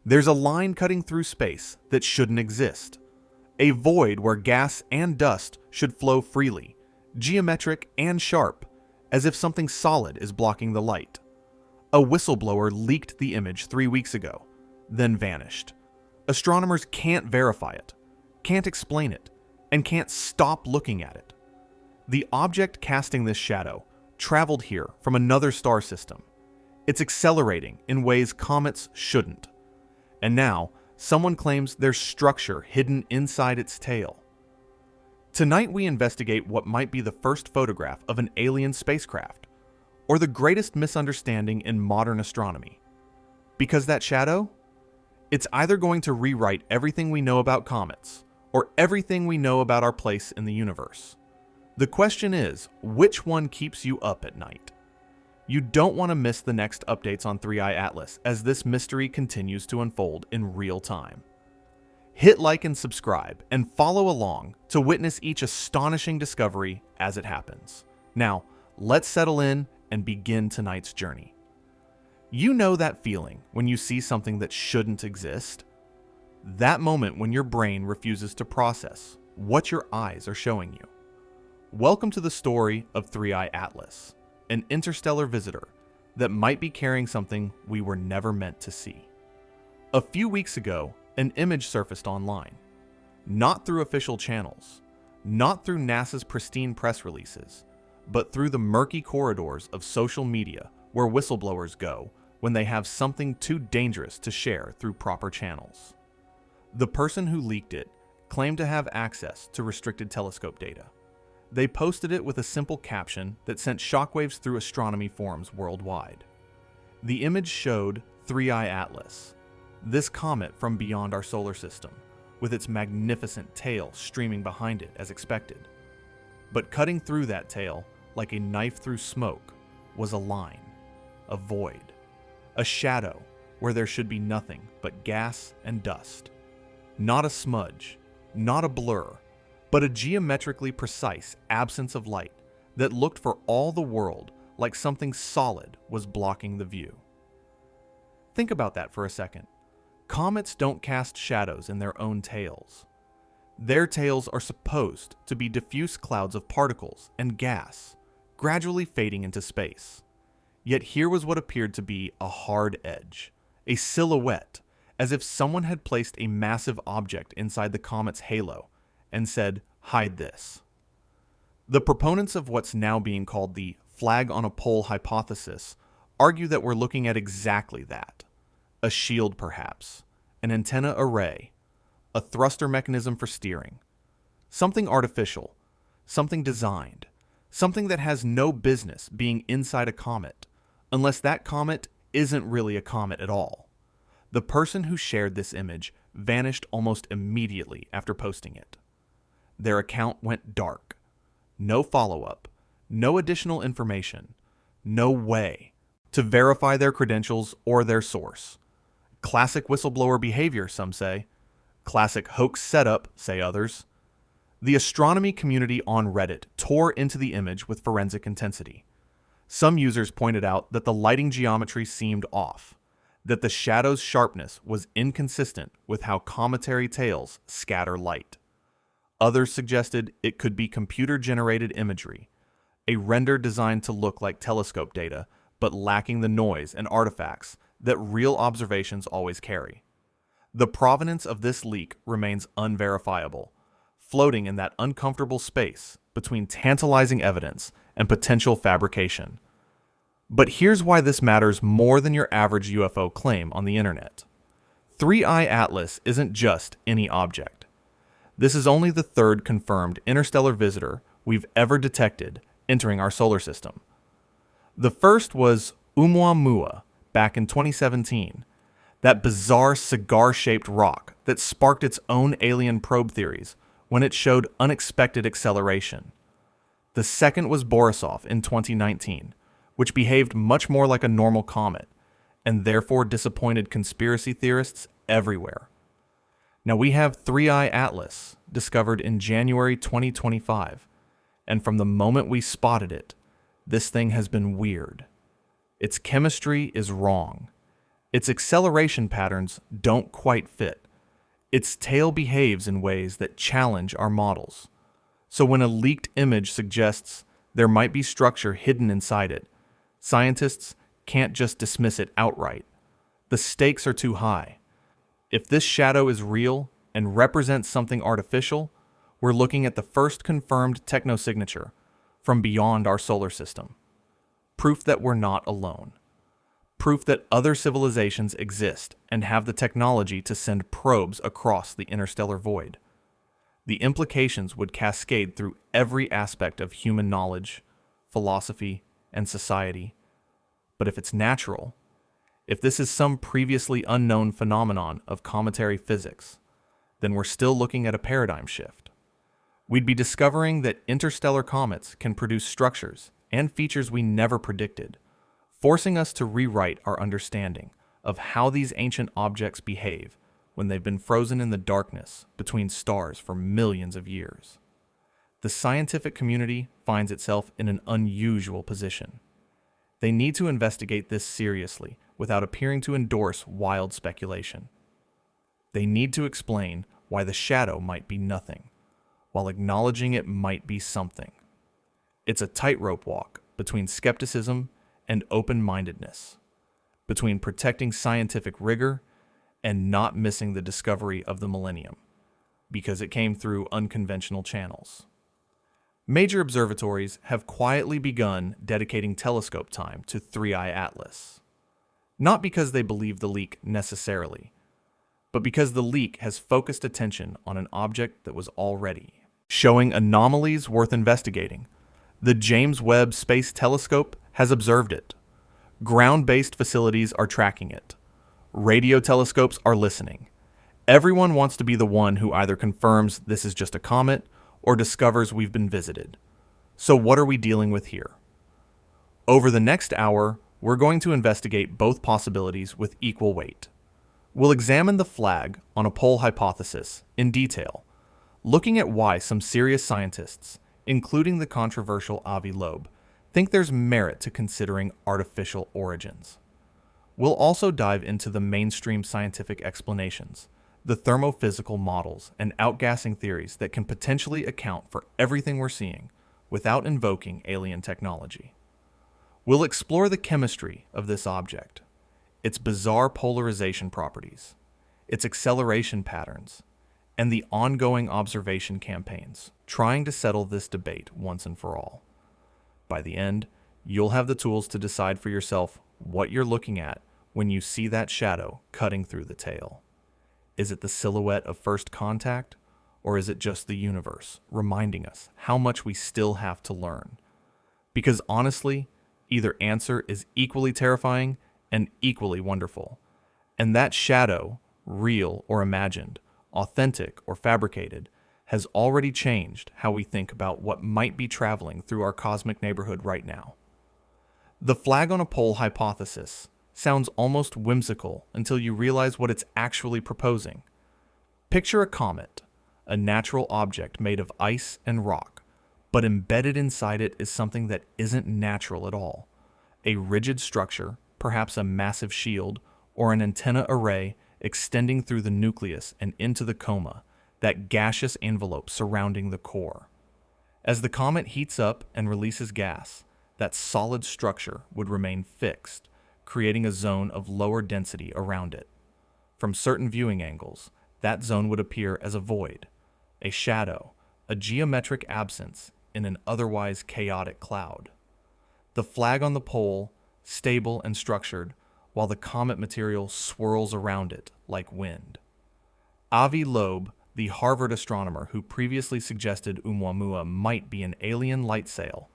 There's a line cutting through space that shouldn't exist. A void where gas and dust should flow freely, geometric and sharp, as if something solid is blocking the light. A whistleblower leaked the image 3 weeks ago, then vanished. Astronomers can't verify it, can't explain it, and can't stop looking at it. The object casting this shadow traveled here from another star system. It's accelerating in ways comets shouldn't. And now, someone claims there's structure hidden inside its tail. Tonight we investigate what might be the first photograph of an alien spacecraft, or the greatest misunderstanding in modern astronomy. Because that shadow? It's either going to rewrite everything we know about comets, or everything we know about our place in the universe. The question is, which one keeps you up at night? You don't want to miss the next updates on 3i Atlas as this mystery continues to unfold in real time. Hit like and subscribe, and follow along to witness each astonishing discovery as it happens. Now, let's settle in and begin tonight's journey. You know that feeling when you see something that shouldn't exist? That moment when your brain refuses to process what your eyes are showing you. Welcome to the story of 3i Atlas, an interstellar visitor that might be carrying something we were never meant to see. A few weeks ago, an image surfaced online. Not through official channels, not through NASA's pristine press releases, but through the murky corridors of social media where whistleblowers go when they have something too dangerous to share through proper channels. The person who leaked it claimed to have access to restricted telescope data. They posted it with a simple caption that sent shockwaves through astronomy forums worldwide. The image showed 3i Atlas, this comet from beyond our solar system, with its magnificent tail streaming behind it as expected. But cutting through that tail, like a knife through smoke, was a line, a void, a shadow where there should be nothing but gas and dust. Not a smudge, not a blur, but a geometrically precise absence of light that looked for all the world like something solid was blocking the view. Think about that for a second. Comets don't cast shadows in their own tails. Their tails are supposed to be diffuse clouds of particles and gas, gradually fading into space. Yet here was what appeared to be a hard edge, a silhouette, as if someone had placed a massive object inside the comet's halo and said, "Hide this." The proponents of what's now being called the flag on a pole hypothesis argue that we're looking at exactly that. A shield perhaps, an antenna array, a thruster mechanism for steering. Something artificial, something designed, something that has no business being inside a comet, unless that comet isn't really a comet at all. The person who shared this image vanished almost immediately after posting it. Their account went dark. No follow-up, no additional information, no way to verify their credentials or their source. Classic whistleblower behavior, some say. Classic hoax setup, say others. The astronomy community on Reddit tore into the image with forensic intensity. Some users pointed out that the lighting geometry seemed off, that the shadow's sharpness was inconsistent with how cometary tails scatter light. Others suggested it could be computer-generated imagery, a render designed to look like telescope data, but lacking the noise and artifacts that real observations always carry. The provenance of this leak remains unverifiable, floating in that uncomfortable space between tantalizing evidence and potential fabrication. But here's why this matters more than your average UFO claim on the internet. 3i Atlas isn't just any object. This is only the third confirmed interstellar visitor we've ever detected entering our solar system. The first was Oumuamua back in 2017, that bizarre cigar-shaped rock that sparked its own alien probe theories when it showed unexpected acceleration. The second was Borisov in 2019, which behaved much more like a normal comet, and therefore disappointed conspiracy theorists everywhere. Now we have 3i Atlas, discovered in January 2025, and from the moment we spotted it, this thing has been weird. Its chemistry is wrong. Its acceleration patterns don't quite fit. Its tail behaves in ways that challenge our models. So when a leaked image suggests there might be structure hidden inside it, scientists can't just dismiss it outright. The stakes are too high. If this shadow is real and represents something artificial, we're looking at the first confirmed technosignature from beyond our solar system. Proof that we're not alone. Proof that other civilizations exist and have the technology to send probes across the interstellar void. The implications would cascade through every aspect of human knowledge, philosophy, and society. But if it's natural, if this is some previously unknown phenomenon of cometary physics, then we're still looking at a paradigm shift. We'd be discovering that interstellar comets can produce structures and features we never predicted, forcing us to rewrite our understanding of how these ancient objects behave when they've been frozen in the darkness between stars for millions of years. The scientific community finds itself in an unusual position. They need to investigate this seriously without appearing to endorse wild speculation. They need to explain why the shadow might be nothing, while acknowledging it might be something. It's a tightrope walk between skepticism and open-mindedness, between protecting scientific rigor and not missing the discovery of the millennium, because it came through unconventional channels. Major observatories have quietly begun dedicating telescope time to 3i Atlas. Not because they believe the leak necessarily, but because the leak has focused attention on an object that was already showing anomalies worth investigating. The James Webb Space Telescope has observed it. Ground-based facilities are tracking it. Radio telescopes are listening. Everyone wants to be the one who either confirms this is just a comet or discovers we've been visited. So what are we dealing with here? Over the next hour, we're going to investigate both possibilities with equal weight. We'll examine the flag on a pole hypothesis in detail, looking at why some serious scientists, including the controversial Avi Loeb, think there's merit to considering artificial origins. We'll also dive into the mainstream scientific explanations, the thermophysical models and outgassing theories that can potentially account for everything we're seeing without invoking alien technology. We'll explore the chemistry of this object, its bizarre polarization properties, its acceleration patterns, and the ongoing observation campaigns trying to settle this debate once and for all. By the end, you'll have the tools to decide for yourself what you're looking at when you see that shadow cutting through the tail. Is it the silhouette of first contact, or is it just the universe reminding us how much we still have to learn? Because honestly, either answer is equally terrifying and equally wonderful. And that shadow, real or imagined, authentic or fabricated, has already changed how we think about what might be traveling through our cosmic neighborhood right now. The flag on a pole hypothesis sounds almost whimsical until you realize what it's actually proposing. Picture a comet, a natural object made of ice and rock, but embedded inside it is something that isn't natural at all. A rigid structure, perhaps a massive shield, or an antenna array extending through the nucleus and into the coma, that gaseous envelope surrounding the core. As the comet heats up and releases gas, that solid structure would remain fixed, creating a zone of lower density around it. From certain viewing angles, that zone would appear as a void, a shadow, a geometric absence in an otherwise chaotic cloud. The flag on the pole, stable and structured, while the comet material swirls around it like wind. Avi Loeb, the Harvard astronomer who previously suggested Oumuamua might be an alien light sail,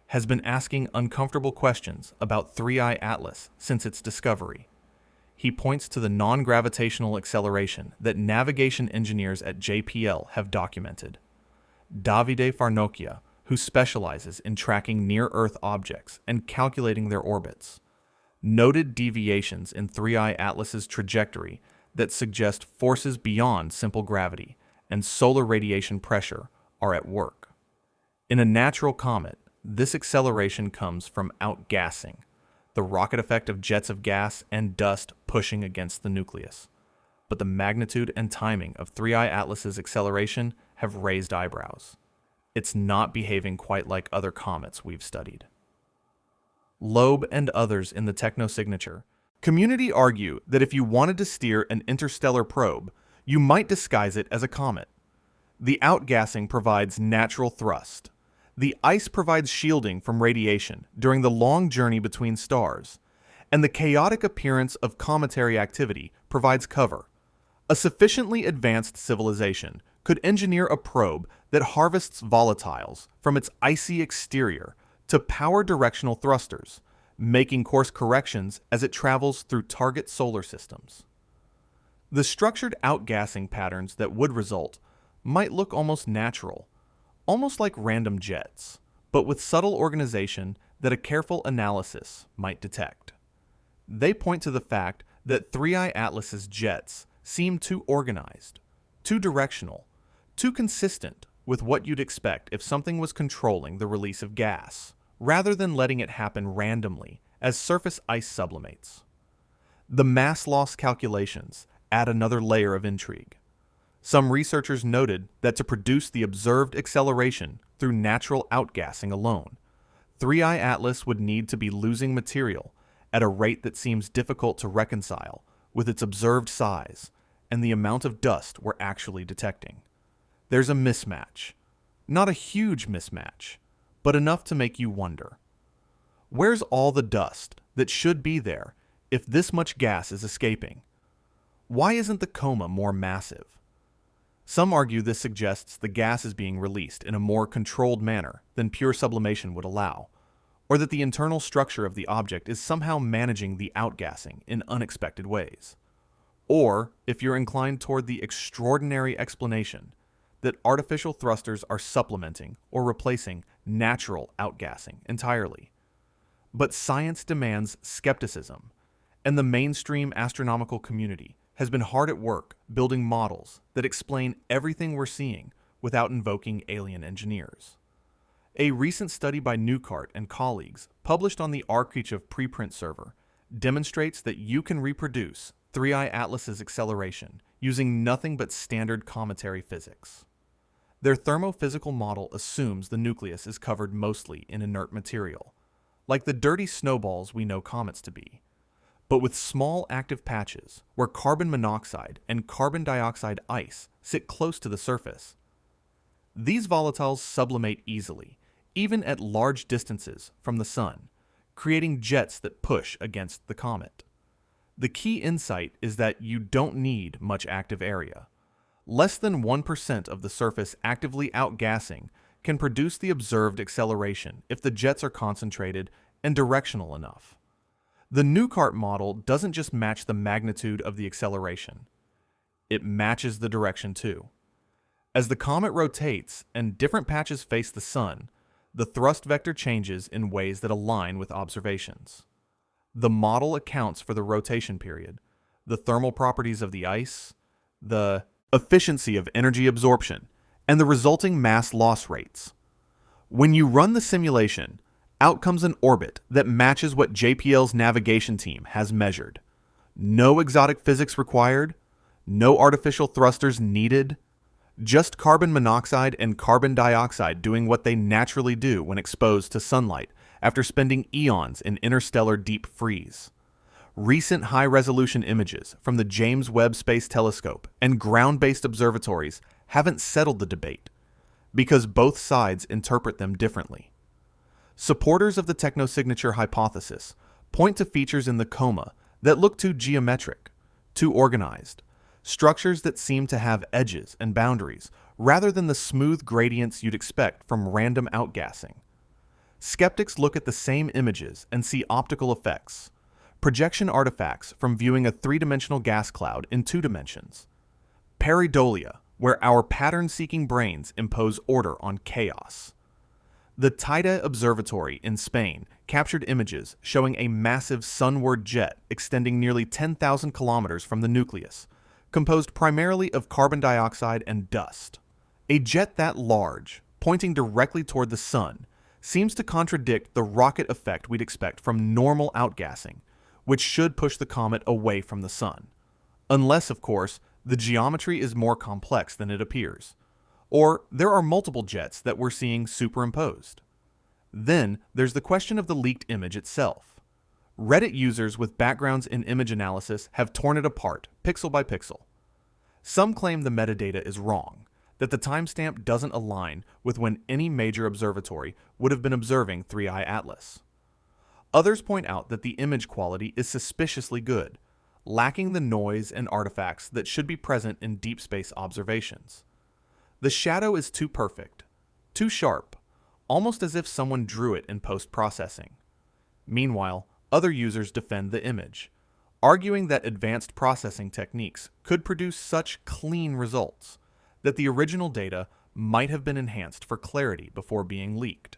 has been asking uncomfortable questions about 3i Atlas since its discovery. He points to the non-gravitational acceleration that navigation engineers at JPL have documented. Davide Farnocchia, who specializes in tracking near-Earth objects and calculating their orbits, noted deviations in 3i Atlas's trajectory that suggest forces beyond simple gravity and solar radiation pressure are at work. In a natural comet, this acceleration comes from outgassing, the rocket effect of jets of gas and dust pushing against the nucleus. But the magnitude and timing of 3I Atlas's acceleration have raised eyebrows. It's not behaving quite like other comets we've studied. Loeb and others in the technosignature community argue that if you wanted to steer an interstellar probe, you might disguise it as a comet. The outgassing provides natural thrust. The ice provides shielding from radiation during the long journey between stars, and the chaotic appearance of cometary activity provides cover. A sufficiently advanced civilization could engineer a probe that harvests volatiles from its icy exterior to power directional thrusters, making course corrections as it travels through target solar systems. The structured outgassing patterns that would result might look almost natural, almost like random jets, but with subtle organization that a careful analysis might detect. They point to the fact that 3I Atlas's jets seem too organized, too directional, too consistent with what you'd expect if something was controlling the release of gas, rather than letting it happen randomly as surface ice sublimates. The mass loss calculations add another layer of intrigue. Some researchers noted that to produce the observed acceleration through natural outgassing alone, 3I Atlas would need to be losing material at a rate that seems difficult to reconcile with its observed size and the amount of dust we're actually detecting. There's a mismatch. Not a huge mismatch, but enough to make you wonder. Where's all the dust that should be there if this much gas is escaping? Why isn't the coma more massive? Some argue this suggests the gas is being released in a more controlled manner than pure sublimation would allow, or that the internal structure of the object is somehow managing the outgassing in unexpected ways. Or, if you're inclined toward the extraordinary explanation, that artificial thrusters are supplementing or replacing natural outgassing entirely. But science demands skepticism, and the mainstream astronomical community has been hard at work building models that explain everything we're seeing without invoking alien engineers. A recent study by Newcart and colleagues, published on the Archive preprint server, demonstrates that you can reproduce 3I Atlas's acceleration using nothing but standard cometary physics. Their thermophysical model assumes the nucleus is covered mostly in inert material, like the dirty snowballs we know comets to be, but with small active patches where carbon monoxide and carbon dioxide ice sit close to the surface. These volatiles sublimate easily, even at large distances from the sun, creating jets that push against the comet. The key insight is that you don't need much active area. Less than 1% of the surface actively outgassing can produce the observed acceleration if the jets are concentrated and directional enough. The Newcart model doesn't just match the magnitude of the acceleration. It matches the direction too. As the comet rotates and different patches face the sun, the thrust vector changes in ways that align with observations. The model accounts for the rotation period, the thermal properties of the ice, the efficiency of energy absorption, and the resulting mass loss rates. When you run the simulation, out comes an orbit that matches what JPL's navigation team has measured. No exotic physics required, no artificial thrusters needed, just carbon monoxide and carbon dioxide doing what they naturally do when exposed to sunlight after spending eons in interstellar deep freeze. Recent high-resolution images from the James Webb Space Telescope and ground-based observatories haven't settled the debate, because both sides interpret them differently. Supporters of the technosignature hypothesis point to features in the coma that look too geometric, too organized, structures that seem to have edges and boundaries rather than the smooth gradients you'd expect from random outgassing. Skeptics look at the same images and see optical effects, projection artifacts from viewing a three-dimensional gas cloud in 2 dimensions, pareidolia, where our pattern-seeking brains impose order on chaos. The Teide Observatory in Spain captured images showing a massive sunward jet extending nearly 10,000 kilometers from the nucleus, composed primarily of carbon dioxide and dust. A jet that large, pointing directly toward the sun, seems to contradict the rocket effect we'd expect from normal outgassing, which should push the comet away from the sun. Unless, of course, the geometry is more complex than it appears, or there are multiple jets that we're seeing superimposed. Then there's the question of the leaked image itself. Reddit users with backgrounds in image analysis have torn it apart, pixel by pixel. Some claim the metadata is wrong, that the timestamp doesn't align with when any major observatory would have been observing 3I Atlas. Others point out that the image quality is suspiciously good, lacking the noise and artifacts that should be present in deep space observations. The shadow is too perfect, too sharp, almost as if someone drew it in post-processing. Meanwhile, other users defend the image, arguing that advanced processing techniques could produce such clean results that the original data might have been enhanced for clarity before being leaked.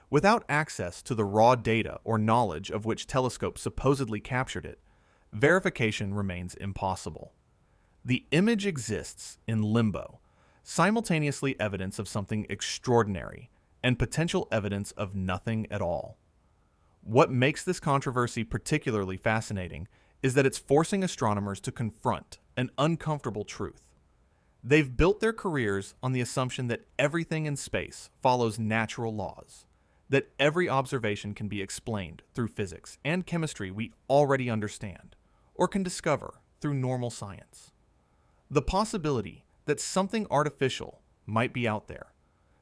Without access to the raw data or knowledge of which telescopes supposedly captured it, verification remains impossible. The image exists in limbo, simultaneously evidence of something extraordinary and potential evidence of nothing at all. What makes this controversy particularly fascinating is that it's forcing astronomers to confront an uncomfortable truth. They've built their careers on the assumption that everything in space follows natural laws, that every observation can be explained through physics and chemistry we already understand, or can discover through normal science. The possibility that something artificial might be out there,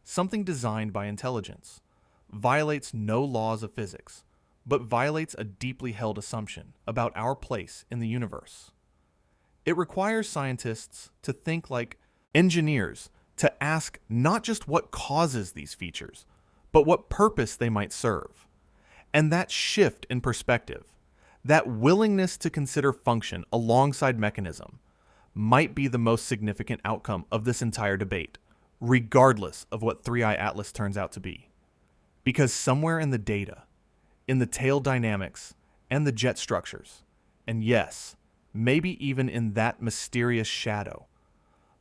something designed by intelligence, violates no laws of physics, but violates a deeply held assumption about our place in the universe. It requires scientists to think like engineers, to ask not just what causes these features, but what purpose they might serve. And that shift in perspective, that willingness to consider function alongside mechanism, might be the most significant outcome of this entire debate, regardless of what 3I Atlas turns out to be. Because somewhere in the data, in the tail dynamics and the jet structures, and yes, maybe even in that mysterious shadow,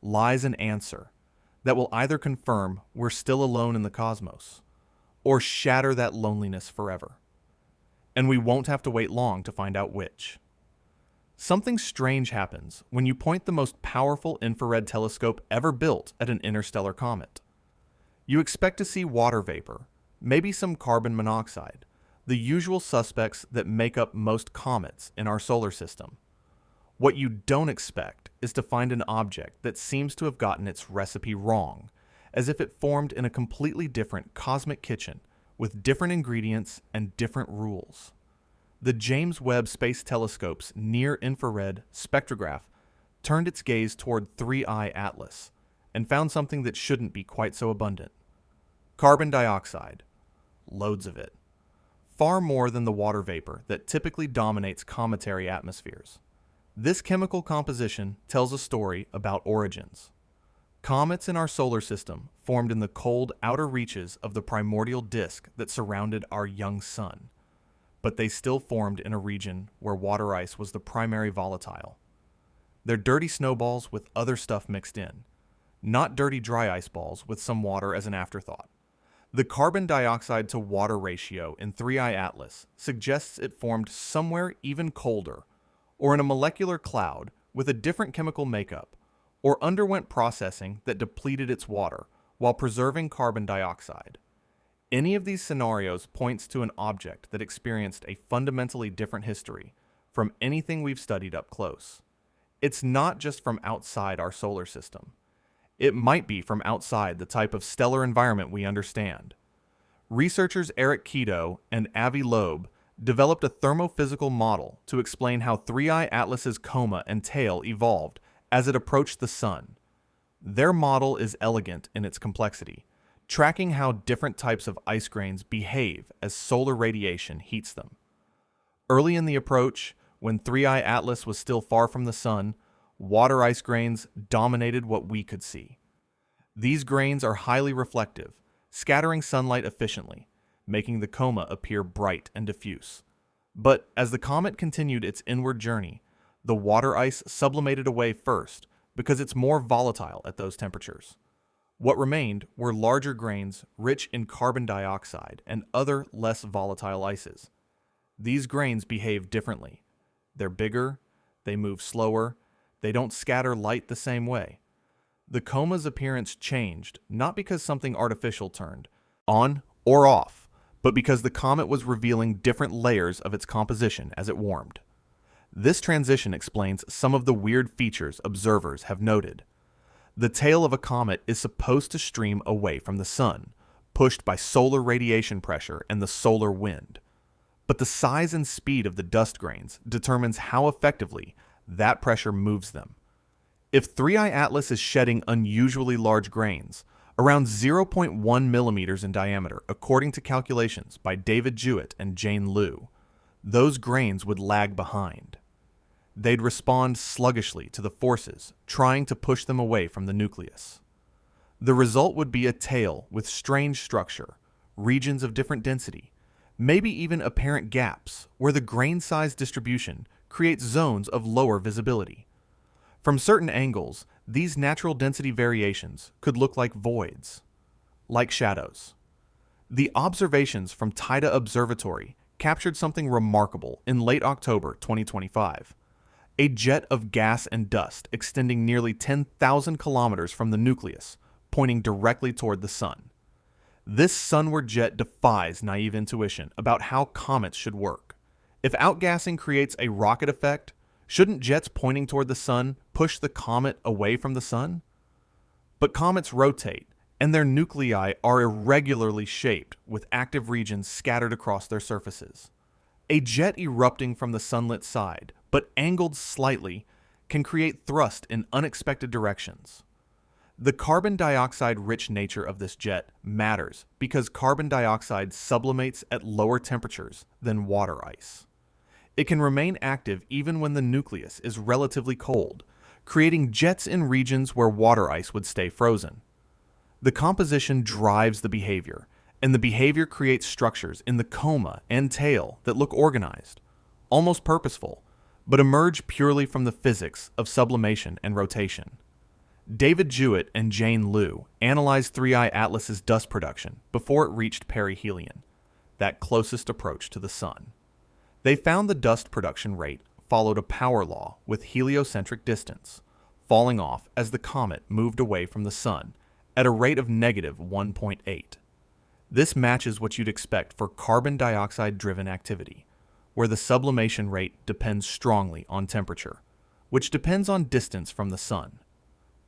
lies an answer that will either confirm we're still alone in the cosmos, or shatter that loneliness forever. And we won't have to wait long to find out which. Something strange happens when you point the most powerful infrared telescope ever built at an interstellar comet. You expect to see water vapor, maybe some carbon monoxide, the usual suspects that make up most comets in our solar system. What you don't expect is to find an object that seems to have gotten its recipe wrong, as if it formed in a completely different cosmic kitchen with different ingredients and different rules. The James Webb Space Telescope's near-infrared spectrograph turned its gaze toward 3I Atlas and found something that shouldn't be quite so abundant. Carbon dioxide. Loads of it. Far more than the water vapor that typically dominates cometary atmospheres. This chemical composition tells a story about origins. Comets in our solar system formed in the cold outer reaches of the primordial disk that surrounded our young sun, but they still formed in a region where water ice was the primary volatile. They're dirty snowballs with other stuff mixed in, not dirty dry ice balls with some water as an afterthought. The carbon dioxide to water ratio in 3I Atlas suggests it formed somewhere even colder, or in a molecular cloud with a different chemical makeup, or underwent processing that depleted its water while preserving carbon dioxide. Any of these scenarios points to an object that experienced a fundamentally different history from anything we've studied up close. It's not just from outside our solar system. It might be from outside the type of stellar environment we understand. Researchers Eric Kido and Avi Loeb developed a thermophysical model to explain how 3I Atlas's coma and tail evolved as it approached the sun. Their model is elegant in its complexity, tracking how different types of ice grains behave as solar radiation heats them. Early in the approach, when 3I Atlas was still far from the sun, water ice grains dominated what we could see. These grains are highly reflective, scattering sunlight efficiently, making the coma appear bright and diffuse. But as the comet continued its inward journey, the water ice sublimated away first because it's more volatile at those temperatures. What remained were larger grains rich in carbon dioxide and other less volatile ices. These grains behave differently. They're bigger, they move slower, they don't scatter light the same way. The coma's appearance changed not because something artificial turned on or off, but because the comet was revealing different layers of its composition as it warmed. This transition explains some of the weird features observers have noted. The tail of a comet is supposed to stream away from the sun, pushed by solar radiation pressure and the solar wind. But the size and speed of the dust grains determines how effectively that pressure moves them. If 3I Atlas is shedding unusually large grains, around 0.1 millimeters in diameter, according to calculations by David Jewett and Jane Liu, those grains would lag behind. They'd respond sluggishly to the forces trying to push them away from the nucleus. The result would be a tail with strange structure, regions of different density, maybe even apparent gaps where the grain size distribution creates zones of lower visibility. From certain angles, these natural density variations could look like voids, like shadows. The observations from TIDA Observatory captured something remarkable in late October 2025. A jet of gas and dust extending nearly 10,000 kilometers from the nucleus, pointing directly toward the sun. This sunward jet defies naive intuition about how comets should work. If outgassing creates a rocket effect, shouldn't jets pointing toward the sun push the comet away from the sun? But comets rotate, and their nuclei are irregularly shaped with active regions scattered across their surfaces. A jet erupting from the sunlit side, but angled slightly, can create thrust in unexpected directions. The carbon dioxide-rich nature of this jet matters because carbon dioxide sublimates at lower temperatures than water ice. It can remain active even when the nucleus is relatively cold, creating jets in regions where water ice would stay frozen. The composition drives the behavior, and the behavior creates structures in the coma and tail that look organized, almost purposeful, but emerge purely from the physics of sublimation and rotation. David Jewett and Jane Liu analyzed 3I Atlas's dust production before it reached perihelion, that closest approach to the sun. They found the dust production rate followed a power law with heliocentric distance, falling off as the comet moved away from the sun at a rate of negative 1.8. This matches what you'd expect for carbon dioxide-driven activity, where the sublimation rate depends strongly on temperature, which depends on distance from the sun.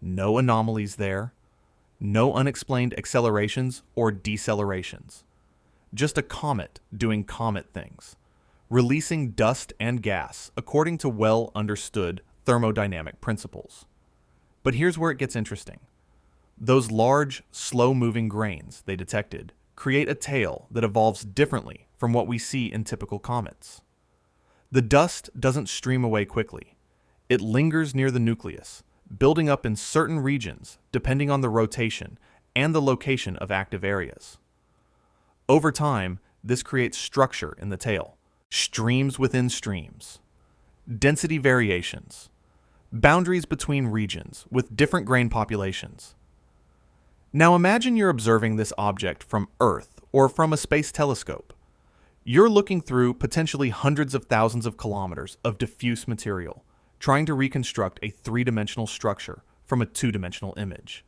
No anomalies there, no unexplained accelerations or decelerations. Just a comet doing comet things, releasing dust and gas according to well-understood thermodynamic principles. But here's where it gets interesting. Those large, slow-moving grains they detected create a tail that evolves differently from what we see in typical comets. The dust doesn't stream away quickly. It lingers near the nucleus, building up in certain regions depending on the rotation and the location of active areas. Over time, this creates structure in the tail, streams within streams, density variations, boundaries between regions with different grain populations. Now imagine you're observing this object from Earth or from a space telescope. You're looking through potentially hundreds of thousands of kilometers of diffuse material, trying to reconstruct a three-dimensional structure from a two-dimensional image.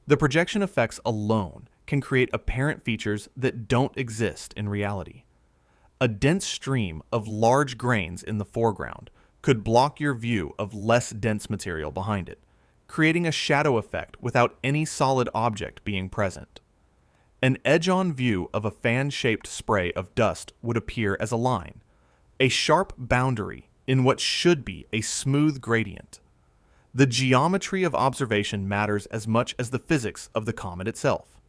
The projection effects alone can create apparent features that don't exist in reality. A dense stream of large grains in the foreground could block your view of less dense material behind it, creating a shadow effect without any solid object being present. An edge-on view of a fan-shaped spray of dust would appear as a line, a sharp boundary in what should be a smooth gradient. The geometry of observation matters as much as the physics of the comet itself.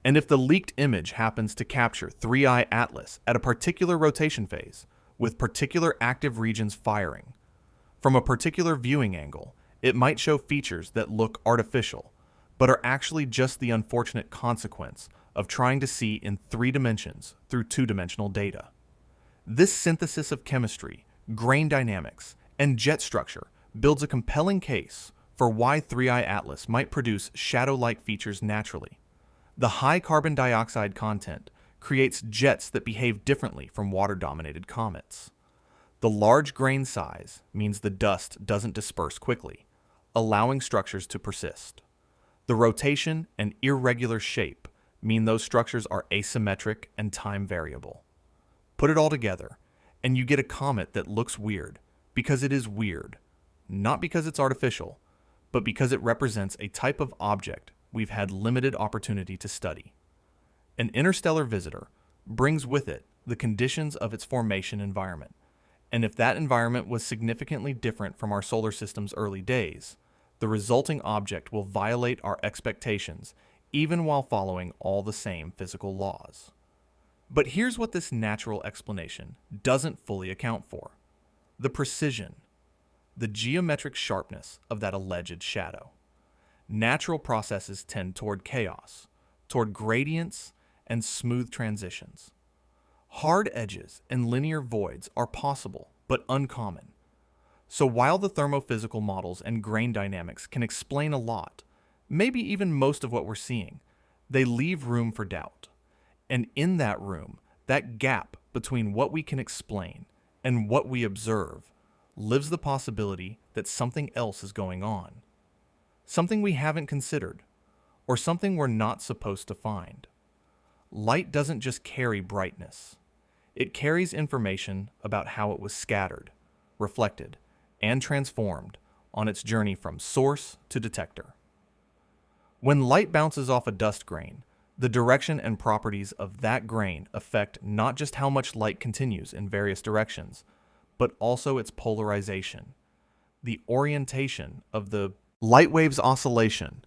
And if the leaked image happens to capture 3I Atlas at a particular rotation phase, with particular active regions firing, from a particular viewing angle, it might show features that look artificial, but are actually just the unfortunate consequence of trying to see in 3 dimensions through 2-dimensional data. This synthesis of chemistry, grain dynamics, and jet structure builds a compelling case for why 3I Atlas might produce shadow-like features naturally. The high carbon dioxide content creates jets that behave differently from water-dominated comets. The large grain size means the dust doesn't disperse quickly, allowing structures to persist. The rotation and irregular shape mean those structures are asymmetric and time variable. Put it all together, and you get a comet that looks weird because it is weird, not because it's artificial, but because it represents a type of object we've had limited opportunity to study. An interstellar visitor brings with it the conditions of its formation environment, and if that environment was significantly different from our solar system's early days, the resulting object will violate our expectations even while following all the same physical laws. But here's what this natural explanation doesn't fully account for: the precision, the geometric sharpness of that alleged shadow. Natural processes tend toward chaos, toward gradients and smooth transitions. Hard edges and linear voids are possible, but uncommon. So while the thermophysical models and grain dynamics can explain a lot, maybe even most of what we're seeing, they leave room for doubt. And in that room, that gap between what we can explain and what we observe, lives the possibility that something else is going on. Something we haven't considered, or something we're not supposed to find. Light doesn't just carry brightness. It carries information about how it was scattered, reflected, and transformed on its journey from source to detector. When light bounces off a dust grain, the direction and properties of that grain affect not just how much light continues in various directions, but also its polarization, the orientation of the light wave's oscillation.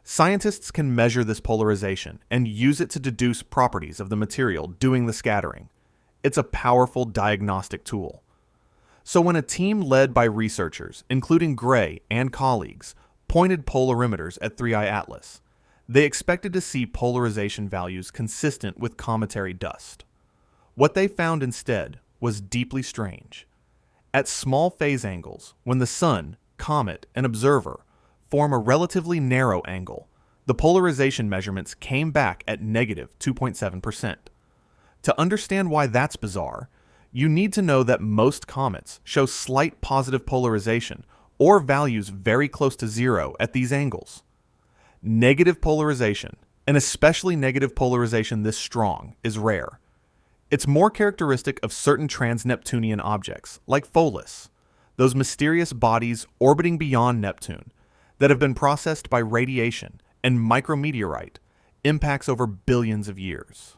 Scientists can measure this polarization and use it to deduce properties of the material doing the scattering. It's a powerful diagnostic tool. So when a team led by researchers, including Gray and colleagues, pointed polarimeters at 3I Atlas, they expected to see polarization values consistent with cometary dust. What they found instead was deeply strange. At small phase angles, when the sun, comet, and observer form a relatively narrow angle, the polarization measurements came back at negative 2.7%. To understand why that's bizarre, you need to know that most comets show slight positive polarization or values very close to zero at these angles. Negative polarization, and especially negative polarization this strong, is rare. It's more characteristic of certain trans-Neptunian objects, like Pholus, those mysterious bodies orbiting beyond Neptune that have been processed by radiation and micrometeorite impacts over billions of years.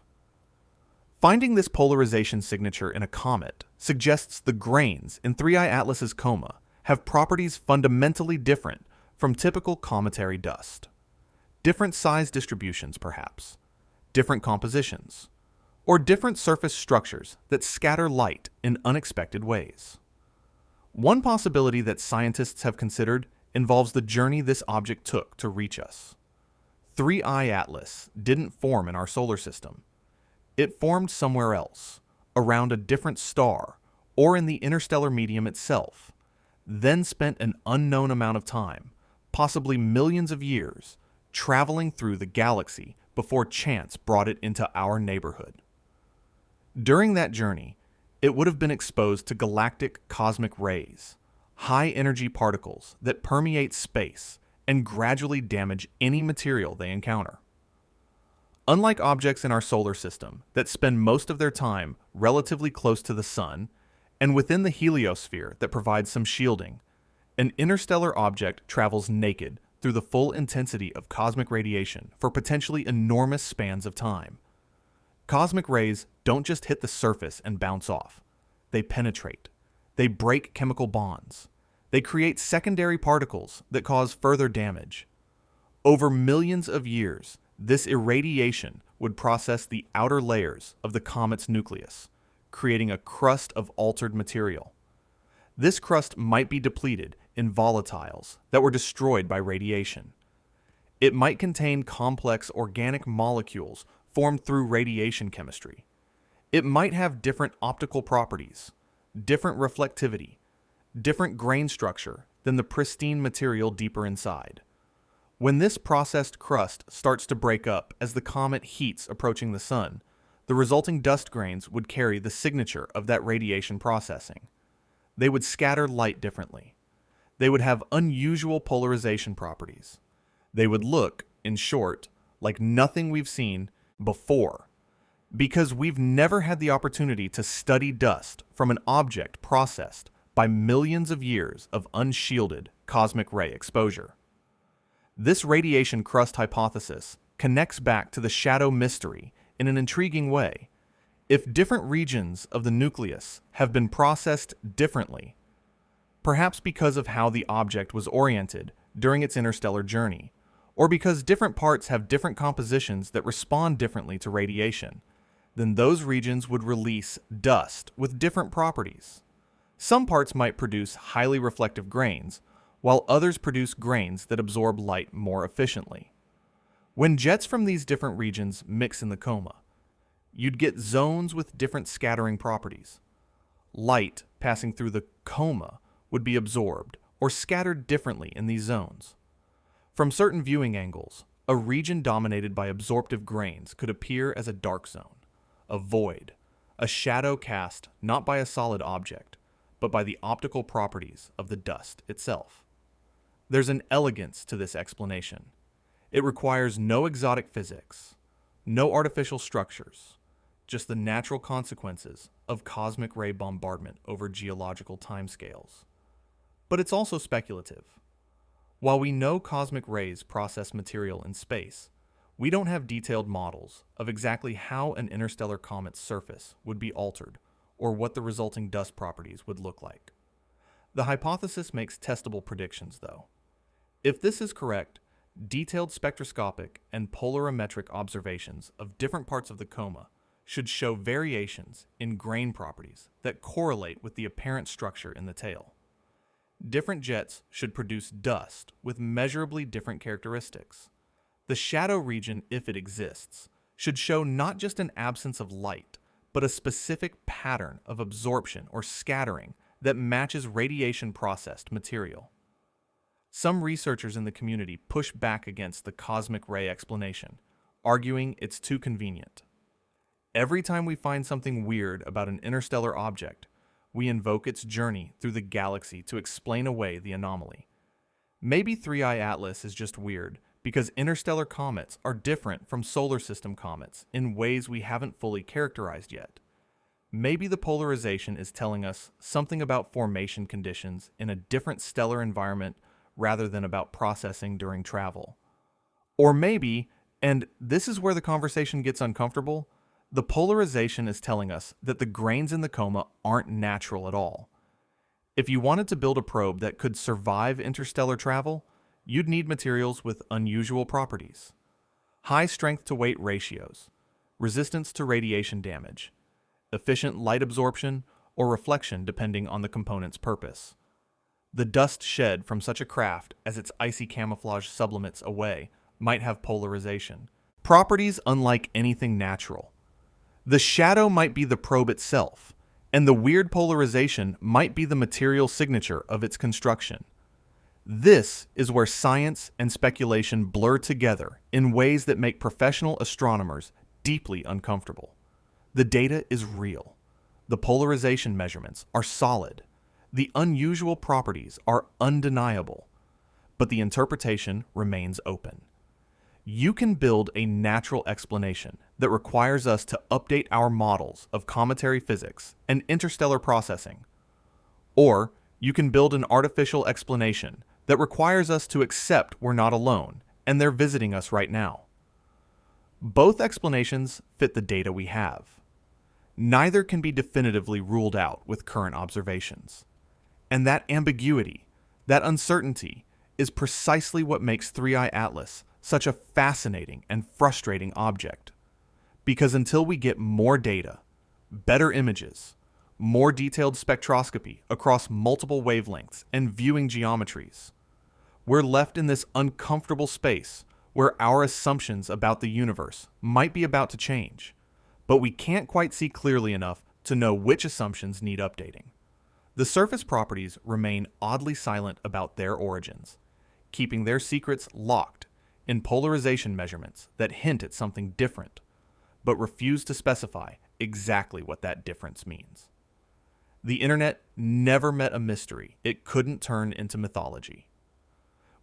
Finding this polarization signature in a comet suggests the grains in 3I Atlas's coma have properties fundamentally different from typical cometary dust. Different size distributions, perhaps, different compositions, or different surface structures that scatter light in unexpected ways. One possibility that scientists have considered involves the journey this object took to reach us. 3I Atlas didn't form in our solar system. It formed somewhere else, around a different star, or in the interstellar medium itself, then spent an unknown amount of time, possibly millions of years, traveling through the galaxy before chance brought it into our neighborhood. During that journey, it would have been exposed to galactic cosmic rays, high-energy particles that permeate space and gradually damage any material they encounter. Unlike objects in our solar system that spend most of their time relatively close to the sun and within the heliosphere that provides some shielding, an interstellar object travels naked through the full intensity of cosmic radiation for potentially enormous spans of time. Cosmic rays don't just hit the surface and bounce off. They penetrate. They break chemical bonds. They create secondary particles that cause further damage. Over millions of years, this irradiation would process the outer layers of the comet's nucleus, creating a crust of altered material. This crust might be depleted in volatiles that were destroyed by radiation. It might contain complex organic molecules formed through radiation chemistry. It might have different optical properties, different reflectivity, different grain structure, than the pristine material deeper inside. When this processed crust starts to break up as the comet heats approaching the sun, the resulting dust grains would carry the signature of that radiation processing. They would scatter light differently. They would have unusual polarization properties. They would look, in short, like nothing we've seen before, because we've never had the opportunity to study dust from an object processed by millions of years of unshielded cosmic ray exposure. This radiation crust hypothesis connects back to the shadow mystery in an intriguing way. If different regions of the nucleus have been processed differently, perhaps because of how the object was oriented during its interstellar journey, or because different parts have different compositions that respond differently to radiation, then those regions would release dust with different properties. Some parts might produce highly reflective grains, while others produce grains that absorb light more efficiently. When jets from these different regions mix in the coma, you'd get zones with different scattering properties. Light passing through the coma would be absorbed or scattered differently in these zones. From certain viewing angles, a region dominated by absorptive grains could appear as a dark zone, a void, a shadow cast not by a solid object, but by the optical properties of the dust itself. There's an elegance to this explanation. It requires no exotic physics, no artificial structures, just the natural consequences of cosmic ray bombardment over geological timescales. But it's also speculative. While we know cosmic rays process material in space, we don't have detailed models of exactly how an interstellar comet's surface would be altered or what the resulting dust properties would look like. The hypothesis makes testable predictions, though. If this is correct, detailed spectroscopic and polarimetric observations of different parts of the coma should show variations in grain properties that correlate with the apparent structure in the tail. Different jets should produce dust with measurably different characteristics. The shadow region, if it exists, should show not just an absence of light, but a specific pattern of absorption or scattering that matches radiation-processed material. Some researchers in the community push back against the cosmic ray explanation, arguing it's too convenient. Every time we find something weird about an interstellar object, we invoke its journey through the galaxy to explain away the anomaly. Maybe 3I Atlas is just weird because interstellar comets are different from solar system comets in ways we haven't fully characterized yet. Maybe the polarization is telling us something about formation conditions in a different stellar environment rather than about processing during travel. Or maybe, and this is where the conversation gets uncomfortable, the polarization is telling us that the grains in the coma aren't natural at all. If you wanted to build a probe that could survive interstellar travel, you'd need materials with unusual properties. High strength-to-weight ratios, resistance to radiation damage, efficient light absorption or reflection depending on the component's purpose. The dust shed from such a craft as its icy camouflage sublimates away might have polarization, properties unlike anything natural. The shadow might be the probe itself, and the weird polarization might be the material signature of its construction. This is where science and speculation blur together in ways that make professional astronomers deeply uncomfortable. The data is real. The polarization measurements are solid. The unusual properties are undeniable, but the interpretation remains open. You can build a natural explanation that requires us to update our models of cometary physics and interstellar processing. Or you can build an artificial explanation that requires us to accept we're not alone and they're visiting us right now. Both explanations fit the data we have. Neither can be definitively ruled out with current observations. And that ambiguity, that uncertainty, is precisely what makes 3I Atlas such a fascinating and frustrating object. Because until we get more data, better images, more detailed spectroscopy across multiple wavelengths and viewing geometries, we're left in this uncomfortable space where our assumptions about the universe might be about to change, but we can't quite see clearly enough to know which assumptions need updating. The surface properties remain oddly silent about their origins, keeping their secrets locked in polarization measurements that hint at something different, but refuse to specify exactly what that difference means. The internet never met a mystery it couldn't turn into mythology.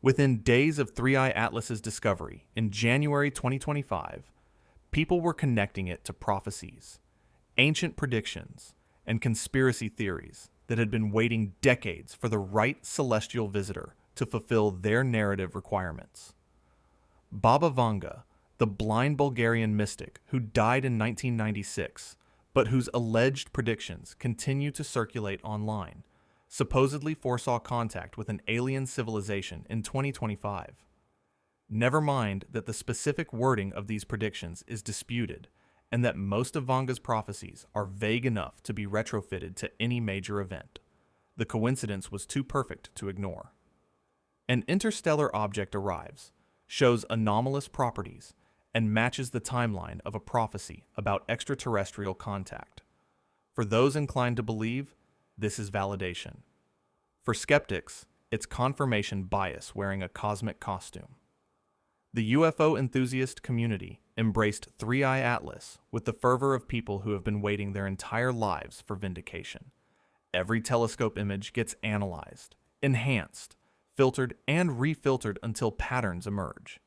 Within days of 3i Atlas's discovery in January 2025, people were connecting it to prophecies, ancient predictions, and conspiracy theories that had been waiting decades for the right celestial visitor to fulfill their narrative requirements. Baba Vanga, the blind Bulgarian mystic who died in 1996, but whose alleged predictions continue to circulate online, supposedly foresaw contact with an alien civilization in 2025. Never mind that the specific wording of these predictions is disputed, and that most of Vanga's prophecies are vague enough to be retrofitted to any major event. The coincidence was too perfect to ignore. An interstellar object arrives, shows anomalous properties, and matches the timeline of a prophecy about extraterrestrial contact. For those inclined to believe, this is validation. For skeptics, it's confirmation bias wearing a cosmic costume. The UFO enthusiast community embraced 3i Atlas with the fervor of people who have been waiting their entire lives for vindication. Every telescope image gets analyzed, enhanced, filtered, and refiltered until patterns emerge.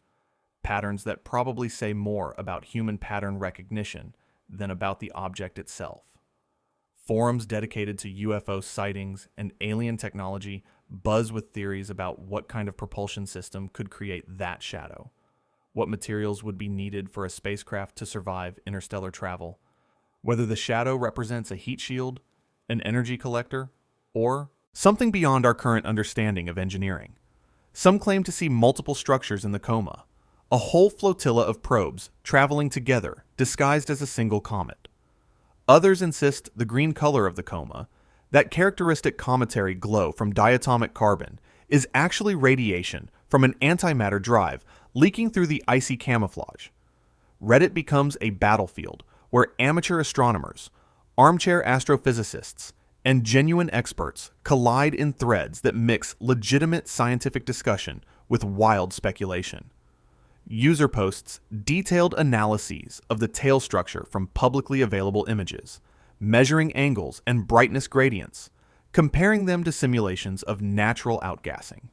Patterns that probably say more about human pattern recognition than about the object itself. Forums dedicated to UFO sightings and alien technology buzz with theories about what kind of propulsion system could create that shadow, what materials would be needed for a spacecraft to survive interstellar travel, whether the shadow represents a heat shield, an energy collector, or something beyond our current understanding of engineering. Some claim to see multiple structures in the coma, a whole flotilla of probes traveling together disguised as a single comet. Others insist the green color of the coma, that characteristic cometary glow from diatomic carbon, is actually radiation from an antimatter drive leaking through the icy camouflage. Reddit becomes a battlefield where amateur astronomers, armchair astrophysicists, and genuine experts collide in threads that mix legitimate scientific discussion with wild speculation. User posts detailed analyses of the tail structure from publicly available images, measuring angles and brightness gradients, comparing them to simulations of natural outgassing.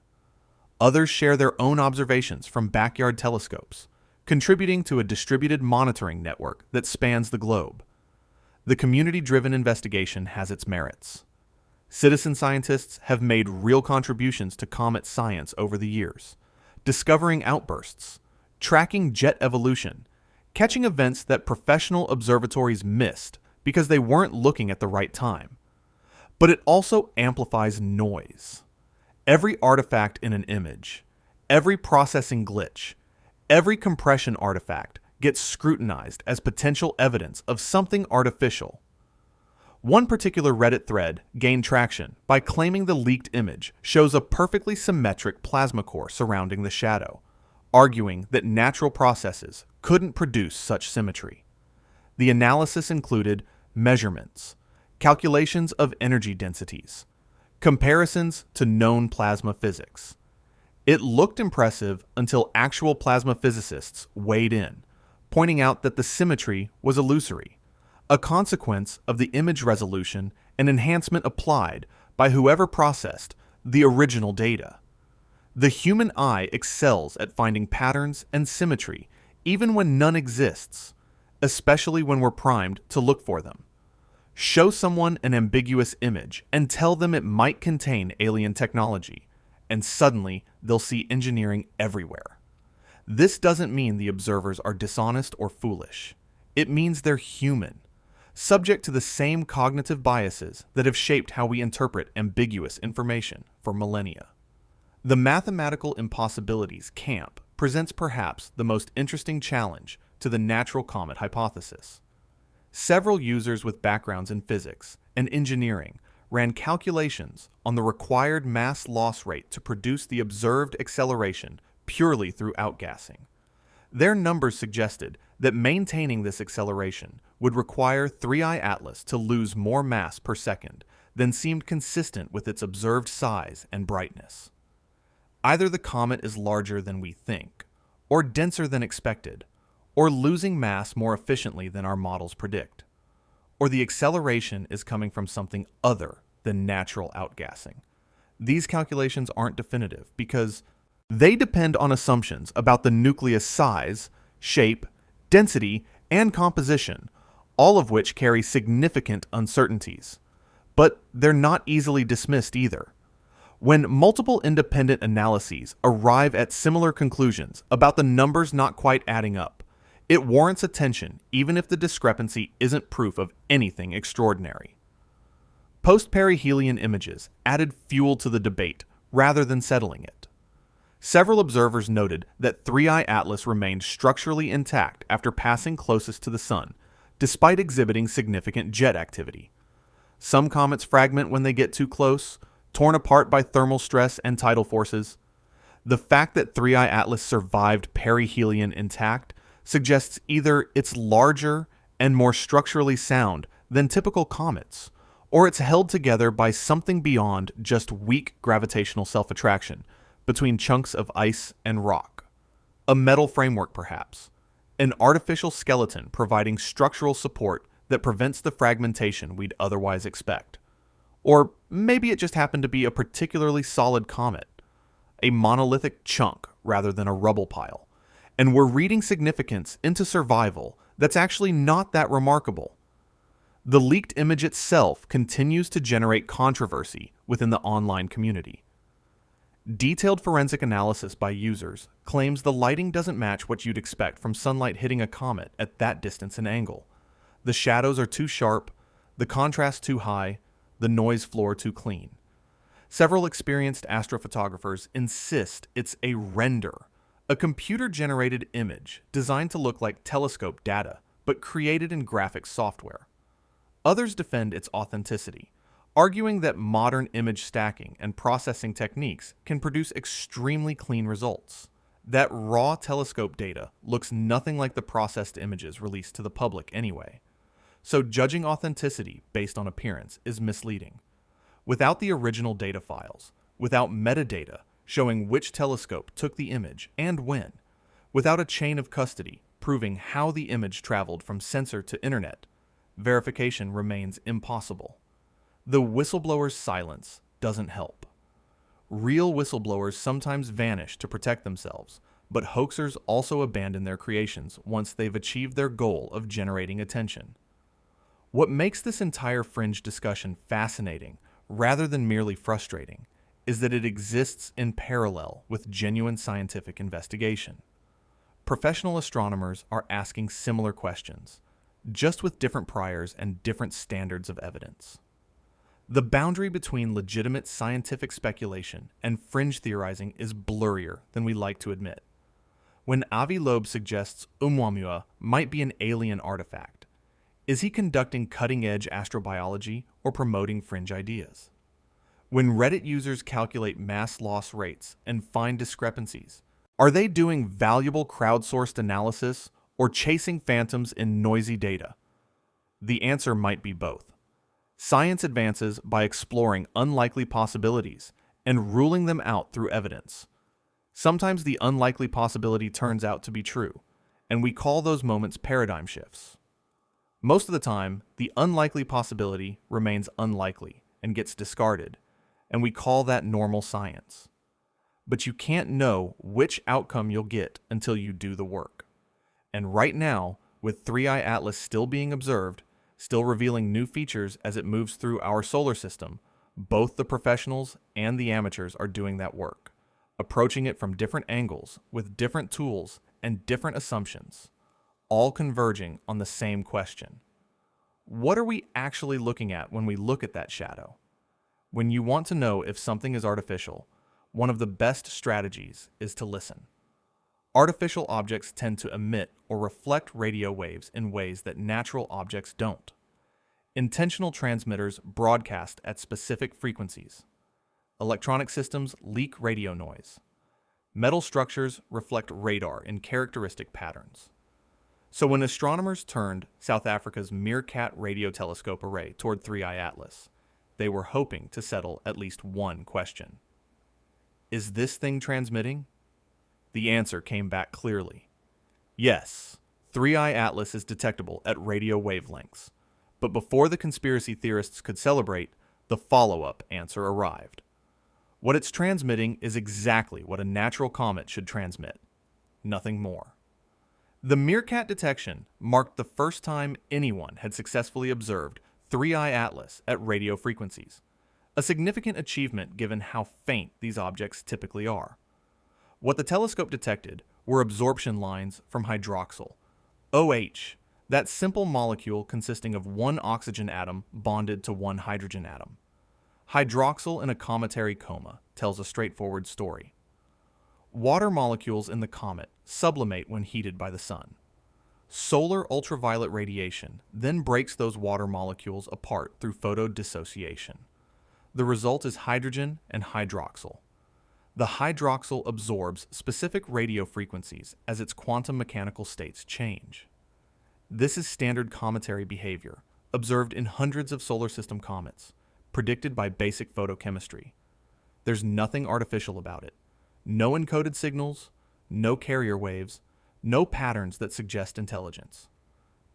Others share their own observations from backyard telescopes, contributing to a distributed monitoring network that spans the globe. The community-driven investigation has its merits. Citizen scientists have made real contributions to comet science over the years, discovering outbursts, tracking jet evolution, catching events that professional observatories missed because they weren't looking at the right time. But it also amplifies noise. Every artifact in an image, every processing glitch, every compression artifact gets scrutinized as potential evidence of something artificial. One particular Reddit thread gained traction by claiming the leaked image shows a perfectly symmetric plasma core surrounding the shadow, arguing that natural processes couldn't produce such symmetry. The analysis included measurements, calculations of energy densities, comparisons to known plasma physics. It looked impressive until actual plasma physicists weighed in, pointing out that the symmetry was illusory, a consequence of the image resolution and enhancement applied by whoever processed the original data. The human eye excels at finding patterns and symmetry even when none exists, especially when we're primed to look for them. Show someone an ambiguous image and tell them it might contain alien technology, and suddenly they'll see engineering everywhere. This doesn't mean the observers are dishonest or foolish. It means they're human, subject to the same cognitive biases that have shaped how we interpret ambiguous information for millennia. The mathematical impossibilities camp presents perhaps the most interesting challenge to the natural comet hypothesis. Several users with backgrounds in physics and engineering ran calculations on the required mass loss rate to produce the observed acceleration purely through outgassing. Their numbers suggested that maintaining this acceleration would require 3i Atlas to lose more mass per second then seemed consistent with its observed size and brightness. Either the comet is larger than we think, or denser than expected, or losing mass more efficiently than our models predict, or the acceleration is coming from something other than natural outgassing. These calculations aren't definitive because they depend on assumptions about the nucleus size, shape, density, and composition, all of which carry significant uncertainties. But they're not easily dismissed either. When multiple independent analyses arrive at similar conclusions about the numbers not quite adding up, it warrants attention even if the discrepancy isn't proof of anything extraordinary. Post-perihelion images added fuel to the debate rather than settling it. Several observers noted that 3I Atlas remained structurally intact after passing closest to the Sun, despite exhibiting significant jet activity. Some comets fragment when they get too close, torn apart by thermal stress and tidal forces. The fact that 3I Atlas survived perihelion intact suggests either it's larger and more structurally sound than typical comets, or it's held together by something beyond just weak gravitational self-attraction between chunks of ice and rock. A metal framework, perhaps. An artificial skeleton providing structural support that prevents the fragmentation we'd otherwise expect. Or maybe it just happened to be a particularly solid comet, a monolithic chunk rather than a rubble pile, and we're reading significance into survival that's actually not that remarkable. The leaked image itself continues to generate controversy within the online community. Detailed forensic analysis by users claims the lighting doesn't match what you'd expect from sunlight hitting a comet at that distance and angle. The shadows are too sharp, the contrast too high, the noise floor too clean. Several experienced astrophotographers insist it's a render, a computer-generated image designed to look like telescope data, but created in graphics software. Others defend its authenticity, arguing that modern image stacking and processing techniques can produce extremely clean results. That raw telescope data looks nothing like the processed images released to the public anyway. So judging authenticity based on appearance is misleading. Without the original data files, without metadata showing which telescope took the image and when, without a chain of custody proving how the image traveled from sensor to internet, verification remains impossible. The whistleblower's silence doesn't help. Real whistleblowers sometimes vanish to protect themselves, but hoaxers also abandon their creations once they've achieved their goal of generating attention. What makes this entire fringe discussion fascinating, rather than merely frustrating, is that it exists in parallel with genuine scientific investigation. Professional astronomers are asking similar questions, just with different priors and different standards of evidence. The boundary between legitimate scientific speculation and fringe theorizing is blurrier than we like to admit. When Avi Loeb suggests Oumuamua might be an alien artifact, is he conducting cutting-edge astrobiology or promoting fringe ideas? When Reddit users calculate mass loss rates and find discrepancies, are they doing valuable crowdsourced analysis or chasing phantoms in noisy data? The answer might be both. Science advances by exploring unlikely possibilities and ruling them out through evidence. Sometimes the unlikely possibility turns out to be true, and we call those moments paradigm shifts. Most of the time, the unlikely possibility remains unlikely and gets discarded, and we call that normal science. But you can't know which outcome you'll get until you do the work. And right now, with 3I Atlas still being observed, still revealing new features as it moves through our solar system, both the professionals and the amateurs are doing that work, approaching it from different angles with different tools and different assumptions, all converging on the same question. What are we actually looking at when we look at that shadow? When you want to know if something is artificial, one of the best strategies is to listen. Artificial objects tend to emit or reflect radio waves in ways that natural objects don't. Intentional transmitters broadcast at specific frequencies. Electronic systems leak radio noise. Metal structures reflect radar in characteristic patterns. So when astronomers turned South Africa's Meerkat radio telescope array toward 3I Atlas, they were hoping to settle at least one question. Is this thing transmitting? The answer came back clearly. Yes, 3I Atlas is detectable at radio wavelengths. But before the conspiracy theorists could celebrate, the follow-up answer arrived. What it's transmitting is exactly what a natural comet should transmit. Nothing more. The Meerkat detection marked the first time anyone had successfully observed 3I Atlas at radio frequencies, a significant achievement given how faint these objects typically are. What the telescope detected were absorption lines from hydroxyl, OH, that simple molecule consisting of one oxygen atom bonded to one hydrogen atom. Hydroxyl in a cometary coma tells a straightforward story. Water molecules in the comet sublimate when heated by the sun. Solar ultraviolet radiation then breaks those water molecules apart through photodissociation. The result is hydrogen and hydroxyl. The hydroxyl absorbs specific radio frequencies as its quantum mechanical states change. This is standard cometary behavior, observed in hundreds of solar system comets, predicted by basic photochemistry. There's nothing artificial about it. No encoded signals, no carrier waves, no patterns that suggest intelligence.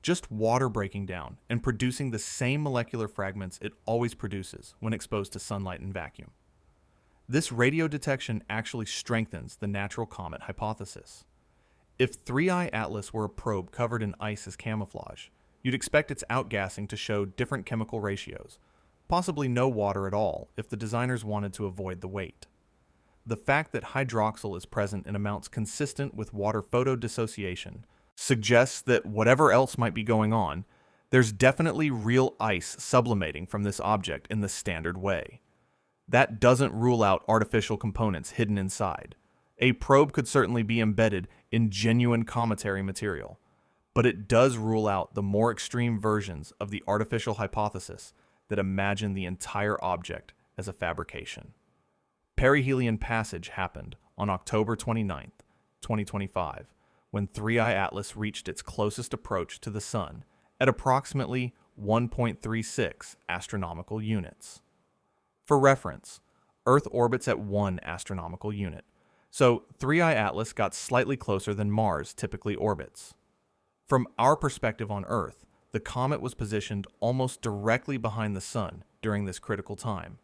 Just water breaking down and producing the same molecular fragments it always produces when exposed to sunlight and vacuum. This radio detection actually strengthens the natural comet hypothesis. If 3I Atlas were a probe covered in ice as camouflage, you'd expect its outgassing to show different chemical ratios, possibly no water at all if the designers wanted to avoid the weight. The fact that hydroxyl is present in amounts consistent with water photodissociation suggests that whatever else might be going on, there's definitely real ice sublimating from this object in the standard way. That doesn't rule out artificial components hidden inside. A probe could certainly be embedded in genuine cometary material, but it does rule out the more extreme versions of the artificial hypothesis that imagine the entire object as a fabrication. Perihelion passage happened on October 29, 2025, when 3I Atlas reached its closest approach to the Sun at approximately 1.36 astronomical units. For reference, Earth orbits at 1 astronomical unit, so 3I Atlas got slightly closer than Mars typically orbits. From our perspective on Earth, the comet was positioned almost directly behind the Sun during this critical time,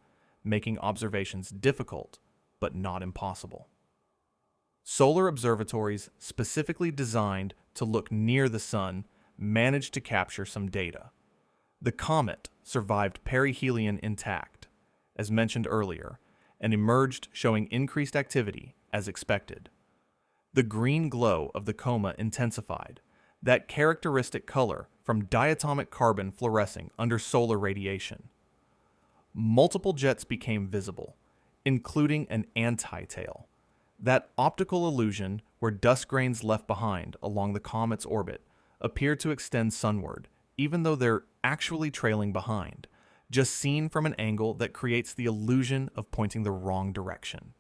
making observations difficult, but not impossible. Solar observatories specifically designed to look near the Sun managed to capture some data. The comet survived perihelion intact, as mentioned earlier, and emerged showing increased activity as expected. The green glow of the coma intensified, that characteristic color from diatomic carbon fluorescing under solar radiation. Multiple jets became visible, including an anti-tail, that optical illusion where dust grains left behind along the comet's orbit appear to extend sunward, even though they're actually trailing behind, just seen from an angle that creates the illusion of pointing the wrong direction.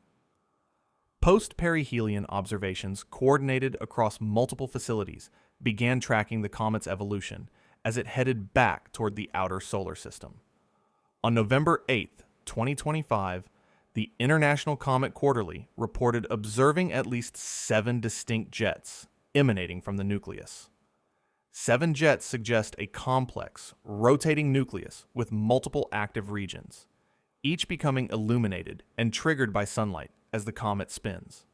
Post-perihelion observations coordinated across multiple facilities began tracking the comet's evolution as it headed back toward the outer solar system. On November 8, 2025, the International Comet Quarterly reported observing at least 7 distinct jets emanating from the nucleus. 7 jets suggest a complex, rotating nucleus with multiple active regions, each becoming illuminated and triggered by sunlight as the comet spins.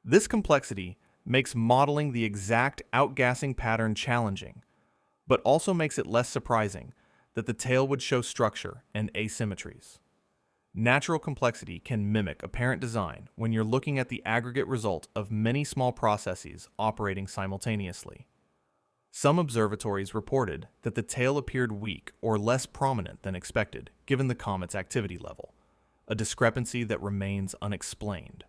This complexity makes modeling the exact outgassing pattern challenging, but also makes it less surprising that the tail would show structure and asymmetries. Natural complexity can mimic apparent design when you're looking at the aggregate result of many small processes operating simultaneously. Some observatories reported that the tail appeared weak or less prominent than expected given the comet's activity level, a discrepancy that remains unexplained.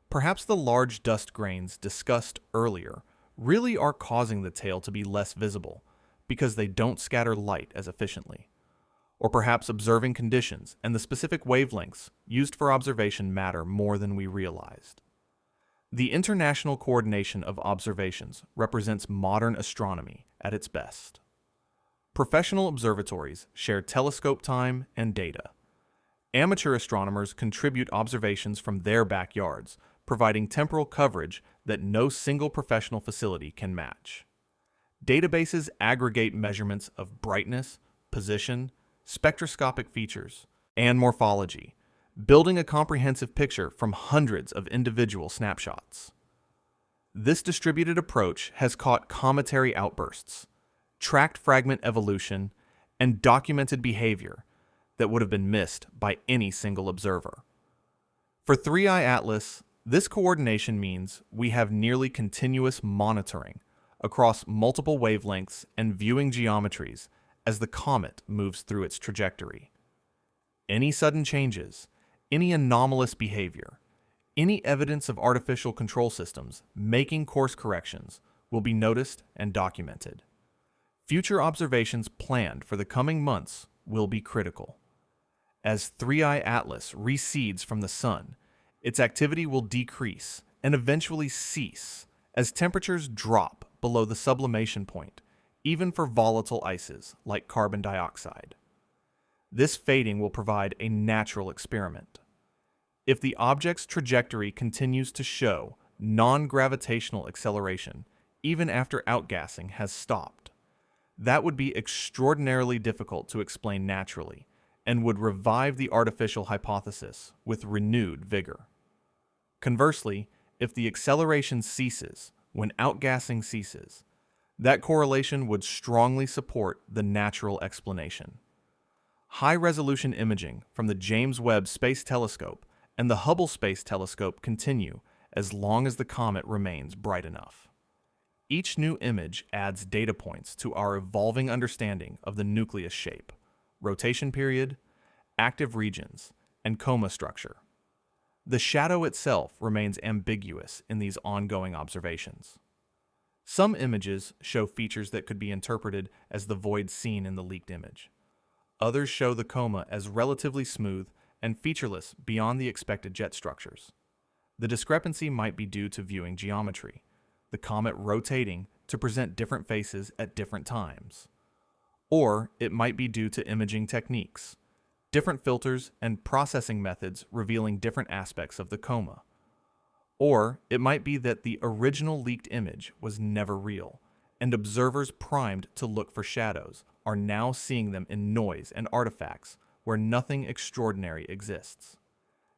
Perhaps the large dust grains discussed earlier really are causing the tail to be less visible because they don't scatter light as efficiently. Or perhaps observing conditions and the specific wavelengths used for observation matter more than we realized. The international coordination of observations represents modern astronomy at its best. Professional observatories share telescope time and data. Amateur astronomers contribute observations from their backyards, providing temporal coverage that no single professional facility can match. Databases aggregate measurements of brightness, position, spectroscopic features, and morphology, building a comprehensive picture from hundreds of individual snapshots. This distributed approach has caught cometary outbursts, tracked fragment evolution, and documented behavior that would have been missed by any single observer. For 3i Atlas, this coordination means we have nearly continuous monitoring across multiple wavelengths and viewing geometries as the comet moves through its trajectory. Any sudden changes, any anomalous behavior, any evidence of artificial control systems making course corrections will be noticed and documented. Future observations planned for the coming months will be critical. As 3i Atlas recedes from the Sun, its activity will decrease and eventually cease as temperatures drop below the sublimation point, even for volatile ices like carbon dioxide. This fading will provide a natural experiment. If the object's trajectory continues to show non-gravitational acceleration, even after outgassing has stopped, that would be extraordinarily difficult to explain naturally and would revive the artificial hypothesis with renewed vigor. Conversely, if the acceleration ceases when outgassing ceases, that correlation would strongly support the natural explanation. High-resolution imaging from the James Webb Space Telescope and the Hubble Space Telescope continue as long as the comet remains bright enough. Each new image adds data points to our evolving understanding of the nucleus shape, rotation period, active regions, and coma structure. The shadow itself remains ambiguous in these ongoing observations. Some images show features that could be interpreted as the void seen in the leaked image. Others show the coma as relatively smooth and featureless beyond the expected jet structures. The discrepancy might be due to viewing geometry, the comet rotating to present different faces at different times. Or it might be due to imaging techniques, different filters and processing methods revealing different aspects of the coma. Or it might be that the original leaked image was never real, and observers primed to look for shadows are now seeing them in noise and artifacts where nothing extraordinary exists.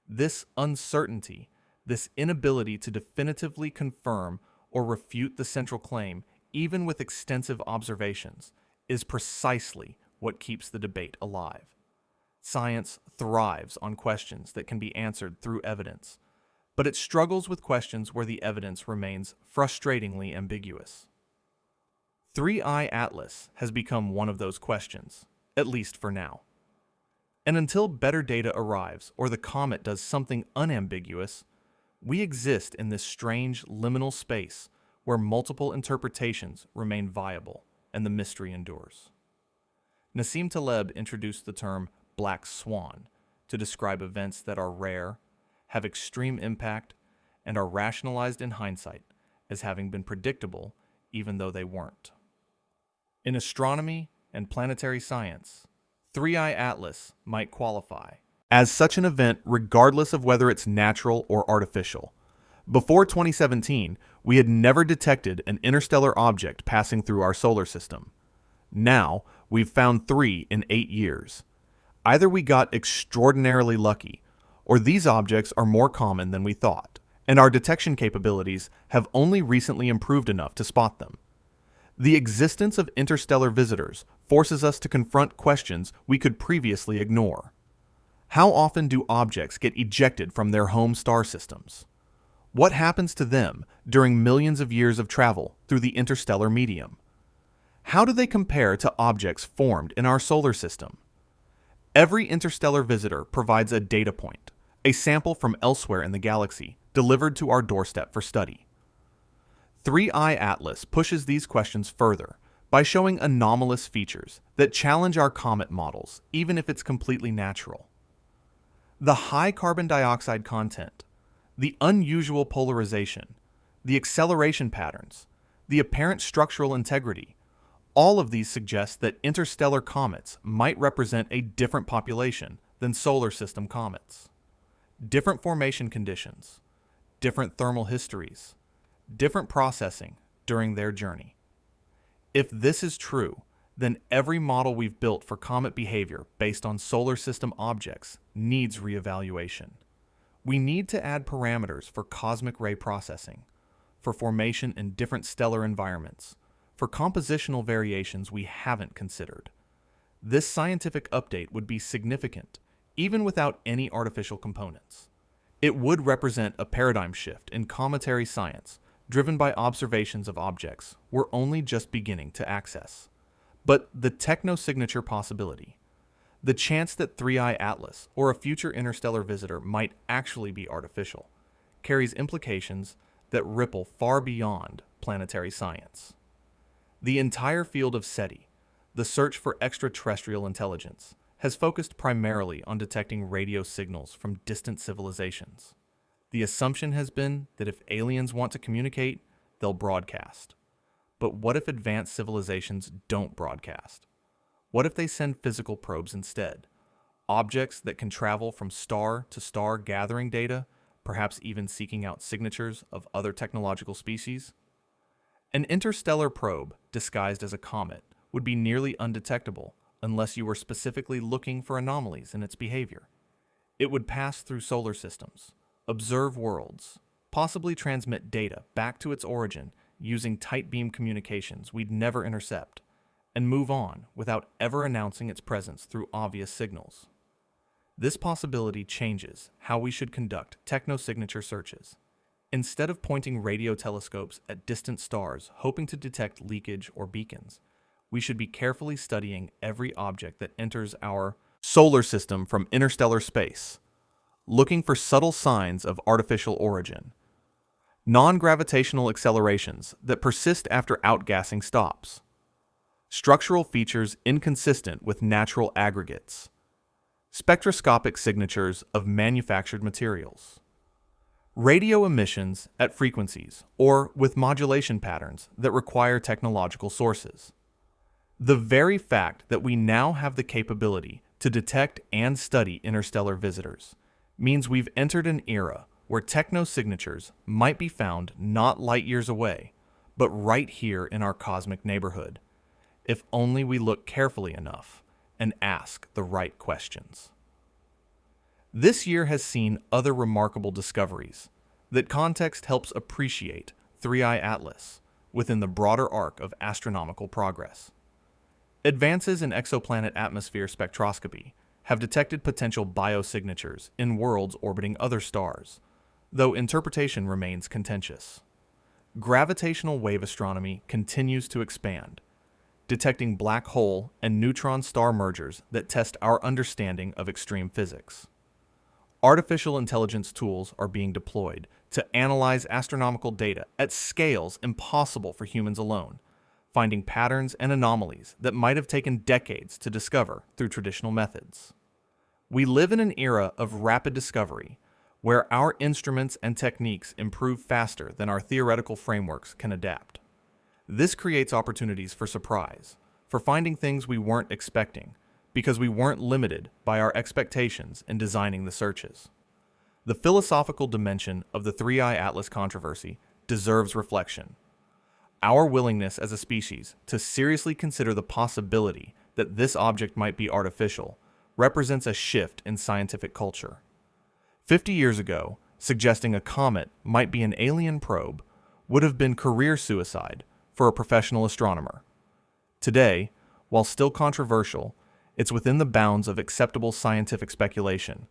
This uncertainty, this inability to definitively confirm or refute the central claim, even with extensive observations, is precisely what keeps the debate alive. Science thrives on questions that can be answered through evidence, but it struggles with questions where the evidence remains frustratingly ambiguous. 3i Atlas has become one of those questions, at least for now. And until better data arrives or the comet does something unambiguous, we exist in this strange liminal space where multiple interpretations remain viable and the mystery endures. Nassim Taleb introduced the term black swan to describe events that are rare, have extreme impact, and are rationalized in hindsight as having been predictable even though they weren't. In astronomy and planetary science, 3i Atlas might qualify as such an event regardless of whether it's natural or artificial. Before 2017, we had never detected an interstellar object passing through our solar system. Now, we've found 3 in 8 years. Either we got extraordinarily lucky, or these objects are more common than we thought, and our detection capabilities have only recently improved enough to spot them. The existence of interstellar visitors forces us to confront questions we could previously ignore. How often do objects get ejected from their home star systems? What happens to them during millions of years of travel through the interstellar medium? How do they compare to objects formed in our solar system? Every interstellar visitor provides a data point, a sample from elsewhere in the galaxy, delivered to our doorstep for study. 3i Atlas pushes these questions further by showing anomalous features that challenge our comet models, even if it's completely natural. The high carbon dioxide content, the unusual polarization, the acceleration patterns, the apparent structural integrity, All of these suggest that interstellar comets might represent a different population than solar system comets. Different formation conditions, different thermal histories, different processing during their journey. If this is true, then every model we've built for comet behavior based on solar system objects needs reevaluation. We need to add parameters for cosmic ray processing, for formation in different stellar environments, for compositional variations we haven't considered. This scientific update would be significant, even without any artificial components. It would represent a paradigm shift in cometary science, driven by observations of objects we're only just beginning to access. But the technosignature possibility, the chance that 3I Atlas or a future interstellar visitor might actually be artificial, carries implications that ripple far beyond planetary science. The entire field of SETI, the search for extraterrestrial intelligence, has focused primarily on detecting radio signals from distant civilizations. The assumption has been that if aliens want to communicate, they'll broadcast. But what if advanced civilizations don't broadcast? What if they send physical probes instead? Objects that can travel from star to star gathering data, perhaps even seeking out signatures of other technological species? An interstellar probe, disguised as a comet, would be nearly undetectable unless you were specifically looking for anomalies in its behavior. It would pass through solar systems, observe worlds, possibly transmit data back to its origin using tight beam communications we'd never intercept, and move on without ever announcing its presence through obvious signals. This possibility changes how we should conduct technosignature searches. Instead of pointing radio telescopes at distant stars hoping to detect leakage or beacons, we should be carefully studying every object that enters our solar system from interstellar space, looking for subtle signs of artificial origin, non-gravitational accelerations that persist after outgassing stops, structural features inconsistent with natural aggregates, spectroscopic signatures of manufactured materials, radio emissions at frequencies or with modulation patterns that require technological sources. The very fact that we now have the capability to detect and study interstellar visitors means we've entered an era where technosignatures might be found not light years away, but right here in our cosmic neighborhood, if only we look carefully enough and ask the right questions. This year has seen other remarkable discoveries that context helps appreciate 3I Atlas within the broader arc of astronomical progress. Advances in exoplanet atmosphere spectroscopy have detected potential biosignatures in worlds orbiting other stars, though interpretation remains contentious. Gravitational wave astronomy continues to expand, detecting black hole and neutron star mergers that test our understanding of extreme physics. Artificial intelligence tools are being deployed to analyze astronomical data at scales impossible for humans alone, finding patterns and anomalies that might have taken decades to discover through traditional methods. We live in an era of rapid discovery, where our instruments and techniques improve faster than our theoretical frameworks can adapt. This creates opportunities for surprise, for finding things we weren't expecting, because we weren't limited by our expectations in designing the searches. The philosophical dimension of the 3I Atlas controversy deserves reflection. Our willingness as a species to seriously consider the possibility that this object might be artificial represents a shift in scientific culture. 50 years ago, suggesting a comet might be an alien probe would have been career suicide for a professional astronomer. Today, while still controversial, it's within the bounds of acceptable scientific speculation,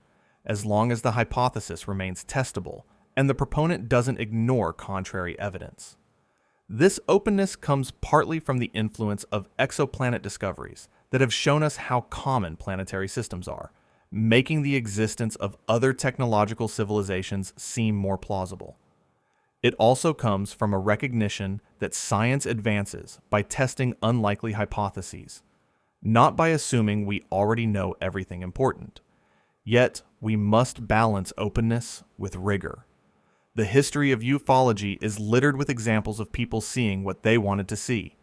as long as the hypothesis remains testable and the proponent doesn't ignore contrary evidence. This openness comes partly from the influence of exoplanet discoveries that have shown us how common planetary systems are, making the existence of other technological civilizations seem more plausible. It also comes from a recognition that science advances by testing unlikely hypotheses, not by assuming we already know everything important. Yet, we must balance openness with rigor. The history of ufology is littered with examples of people seeing what they wanted to see,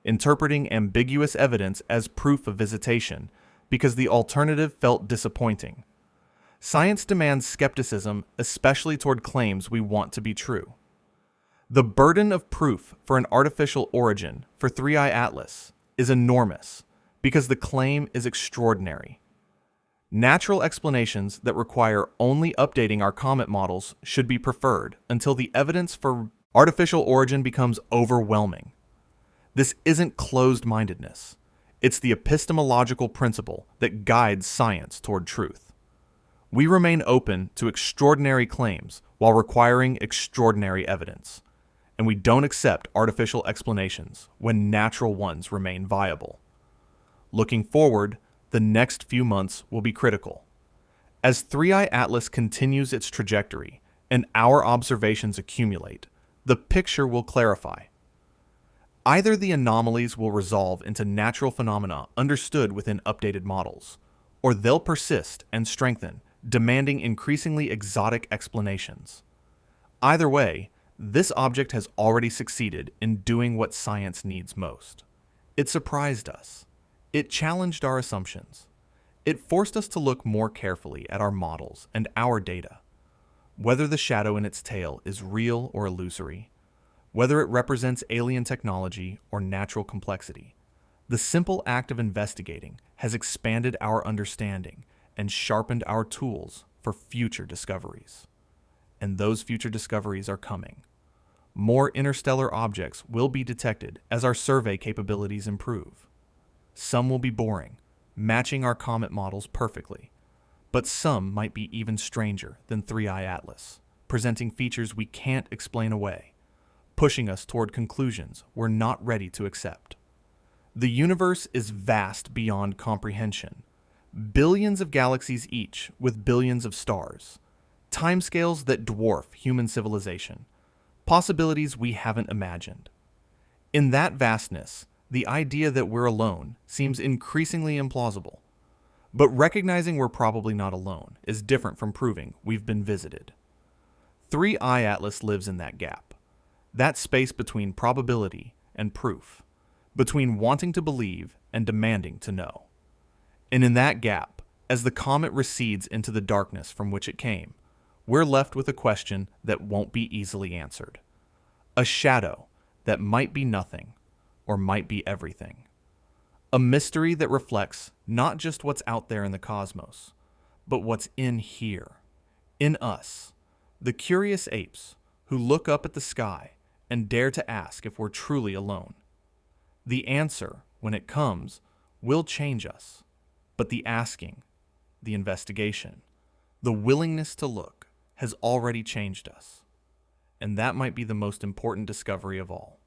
interpreting ambiguous evidence as proof of visitation because the alternative felt disappointing. Science demands skepticism, especially toward claims we want to be true. The burden of proof for an artificial origin for 3I Atlas is enormous because the claim is extraordinary. Natural explanations that require only updating our comet models should be preferred until the evidence for artificial origin becomes overwhelming. This isn't closed-mindedness. It's the epistemological principle that guides science toward truth. We remain open to extraordinary claims while requiring extraordinary evidence, and we don't accept artificial explanations when natural ones remain viable. Looking forward, the next few months will be critical. As 3I Atlas continues its trajectory and our observations accumulate, the picture will clarify. Either the anomalies will resolve into natural phenomena understood within updated models, or they'll persist and strengthen, demanding increasingly exotic explanations. Either way, this object has already succeeded in doing what science needs most. It surprised us. It challenged our assumptions. It forced us to look more carefully at our models and our data. Whether the shadow in its tail is real or illusory, whether it represents alien technology or natural complexity, the simple act of investigating has expanded our understanding and sharpened our tools for future discoveries. And those future discoveries are coming. More interstellar objects will be detected as our survey capabilities improve. Some will be boring, matching our comet models perfectly, but some might be even stranger than 3I Atlas, presenting features we can't explain away, pushing us toward conclusions we're not ready to accept. The universe is vast beyond comprehension. Billions of galaxies each with billions of stars, timescales that dwarf human civilization, possibilities we haven't imagined. In that vastness, the idea that we're alone seems increasingly implausible. But recognizing we're probably not alone is different from proving we've been visited. 3I Atlas lives in that gap, that space between probability and proof, between wanting to believe and demanding to know. And in that gap, as the comet recedes into the darkness from which it came, we're left with a question that won't be easily answered. A shadow that might be nothing or might be everything. A mystery that reflects not just what's out there in the cosmos, but what's in here, in us, the curious apes who look up at the sky and dare to ask if we're truly alone. The answer, when it comes, will change us, but the asking, the investigation, the willingness to look has already changed us. And that might be the most important discovery of all.